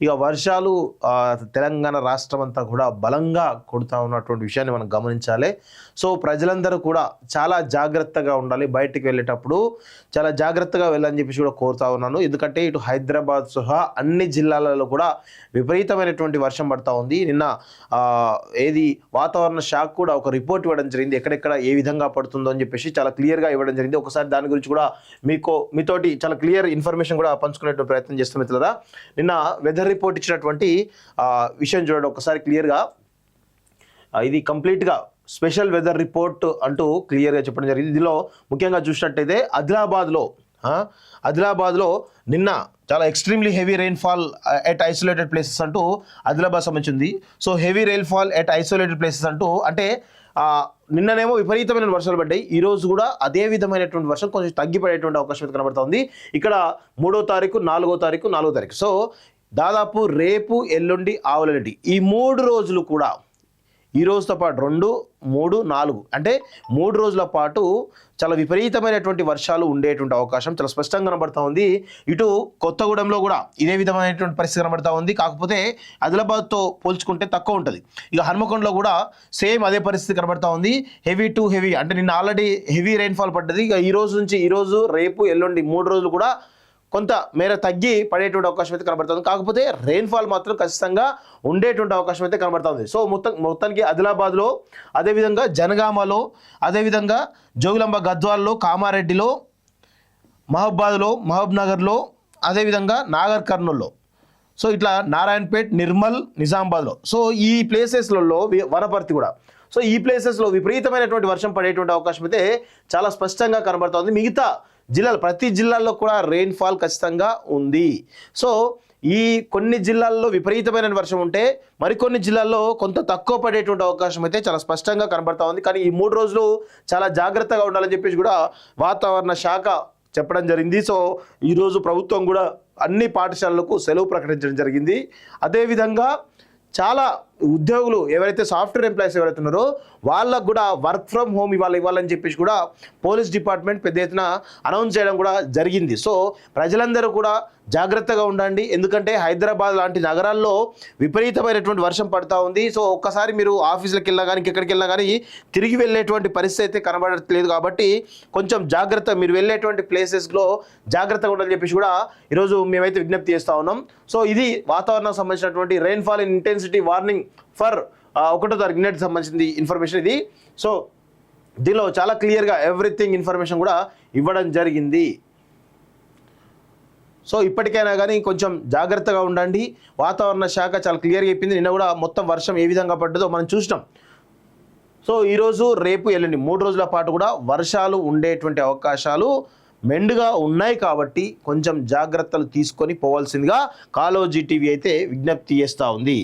ఇక వర్షాలు తెలంగాణ రాష్ట్రం అంతా కూడా బలంగా కొడుతూ ఉన్నటువంటి విషయాన్ని మనం గమనించాలి. సో ప్రజలందరూ కూడా చాలా జాగ్రత్తగా ఉండాలి, బయటికి వెళ్ళేటప్పుడు చాలా జాగ్రత్తగా వెళ్ళని చెప్పేసి కూడా కోరుతా ఉన్నాను. ఎందుకంటే ఇటు హైదరాబాద్ సహా అన్ని జిల్లాలలో కూడా విపరీతమైనటువంటి వర్షం పడతా ఉంది. నిన్న ఏది వాతావరణ శాఖ కూడా ఒక రిపోర్ట్ ఇవ్వడం జరిగింది, ఎక్కడెక్కడ ఏ విధంగా పడుతుందో అని చెప్పేసి చాలా క్లియర్గా ఇవ్వడం జరిగింది. ఒకసారి దాని గురించి కూడా మీతోటి చాలా క్లియర్ ఇన్ఫర్మేషన్ కూడా పంచుకునేటువంటి ప్రయత్నం చేస్తాం మిత్రులారా. నిన్న వెదర్ రిపోర్ట్ ఇచ్చినటువంటి విషయం చూడండి ఒకసారి క్లియర్గా. ఇది కంప్లీట్గా స్పెషల్ వెదర్ రిపోర్ట్ అంటూ క్లియర్గా చెప్పడం జరిగింది. ఇందులో ముఖ్యంగా చూసినట్టయితే ఆదిలాబాద్లో నిన్న చాలా extremely heavy rainfall at isolated places అంటూ ఆదిలాబాద్ సంబంధించింది. So heavy rainfall at isolated places అంటూ అంటే నిన్ననేమో విపరీతమైన వర్షాలు పడ్డాయి, ఈరోజు కూడా అదే విధమైనటువంటి వర్షం కొంచెం తగ్గిపడేటువంటి అవకాశం అయితే కనబడుతుంది. ఇక్కడ 3వ తారీఖు 4వ తారీఖు. సో దాదాపు రేపు ఎల్లుండి ఆవులెల్లుండి ఈ 3 రోజులు కూడా ఈ రోజుతో పాటు 2, 3, 4 అంటే 3 రోజుల పాటు చాలా విపరీతమైనటువంటి వర్షాలు ఉండేటువంటి అవకాశం చాలా స్పష్టంగా కనబడతా ఉంది. ఇటు కొత్తగూడెంలో కూడా ఇదే విధమైనటువంటి పరిస్థితి కనబడతా ఉంది, కాకపోతే ఆదిలాబాద్తో పోల్చుకుంటే తక్కువ ఉంటుంది. ఇక హన్మకొండలో కూడా సేమ్ అదే పరిస్థితి కనబడతా ఉంది. హెవీ టు హెవీ అంటే నిన్న ఆల్రెడీ హెవీ రెయిన్ఫాల్ పడ్డది. ఇక ఈరోజు రేపు ఎల్లుండి 3 రోజులు కూడా కొంత మేర తగ్గి పడేటువంటి అవకాశం అయితే కనబడుతుంది. కాకపోతే రెయిన్ఫాల్ మాత్రం ఖచ్చితంగా ఉండేటువంటి అవకాశం అయితే కనబడుతుంది. సో మొత్తానికి ఆదిలాబాద్లో, అదేవిధంగా జనగామలో, అదేవిధంగా జోగులాంబ గద్వాల్లో, కామారెడ్డిలో, మహబాద్లో, మహబూబ్నగర్లో, అదేవిధంగా నాగర్ కర్నూల్లో, సో ఇట్లా నారాయణపేట్, నిర్మల్, నిజామాబాద్లో, సో ఈ ప్లేసెస్లలో వనపర్తి కూడా, సో ఈ ప్లేసెస్లో విపరీతమైనటువంటి వర్షం పడేటువంటి అవకాశం అయితే చాలా స్పష్టంగా కనబడుతుంది. మిగతా జిల్లాలు ప్రతి జిల్లాల్లో కూడా రెయిన్ఫాల్ ఖచ్చితంగా ఉంది. సో ఈ కొన్ని జిల్లాల్లో విపరీతమైన వర్షం ఉంటే మరికొన్ని జిల్లాల్లో కొంత తక్కువ పడేటువంటి అవకాశం అయితే చాలా స్పష్టంగా కనబడతా ఉంది. కానీ ఈ 3 రోజులు చాలా జాగ్రత్తగా ఉండాలని చెప్పేసి కూడా వాతావరణ శాఖ చెప్పడం జరిగింది. సో ఈరోజు ప్రభుత్వం కూడా అన్ని పాఠశాలలకు సెలవు ప్రకటించడం జరిగింది. అదేవిధంగా చాలా ఉద్యోగులు ఎవరైతే సాఫ్ట్వేర్ ఎంప్లాయీస్ ఎవరైతే ఉన్నారో వాళ్ళకు కూడా వర్క్ ఫ్రమ్ హోమ్ ఇవ్వాలని చెప్పేసి కూడా పోలీస్ డిపార్ట్మెంట్ పెద్ద ఎత్తున అనౌన్స్ చేయడం కూడా జరిగింది. సో ప్రజలందరూ కూడా జాగ్రత్తగా ఉండండి, ఎందుకంటే హైదరాబాద్ లాంటి నగరాల్లో విపరీతమైనటువంటి వర్షం పడుతూ ఉంది. సో ఒక్కసారి మీరు ఆఫీసులకు వెళ్ళినా కానీ ఎక్కడికి వెళ్ళినా కానీ తిరిగి వెళ్ళేటువంటి పరిస్థితి అయితే కనబడట్లేదు. కాబట్టి కొంచెం జాగ్రత్త, మీరు వెళ్ళేటువంటి ప్లేసెస్లో జాగ్రత్తగా ఉండాలని చెప్పేసి కూడా ఈరోజు మేమైతే విజ్ఞప్తి చేస్తూ ఉన్నాం. సో ఇది వాతావరణం సంబంధించినటువంటి rainfall in intensity warning for 1వ తారీఖు నిన్నటికి సంబంధించింది ఇన్ఫర్మేషన్ ఇది. సో దీనిలో చాలా క్లియర్గా ఎవ్రీథింగ్ ఇన్ఫర్మేషన్ కూడా ఇవ్వడం జరిగింది. సో ఇప్పటికైనా కానీ కొంచెం జాగ్రత్తగా ఉండండి. వాతావరణ శాఖ చాలా క్లియర్గా చెప్పింది. నిన్న కూడా మొత్తం వర్షం ఏ విధంగా పడ్డదో మనం చూసినాం. సో ఈరోజు రేపు ఎల్లుండి 3 రోజుల పాటు కూడా వర్షాలు ఉండేటువంటి అవకాశాలు మెండుగా ఉన్నాయి. కాబట్టి కొంచెం జాగ్రత్తలు తీసుకొని పోవాల్సిందిగా కాలోజీ టీవీ అయితే విజ్ఞప్తి చేస్తూ ఉంది.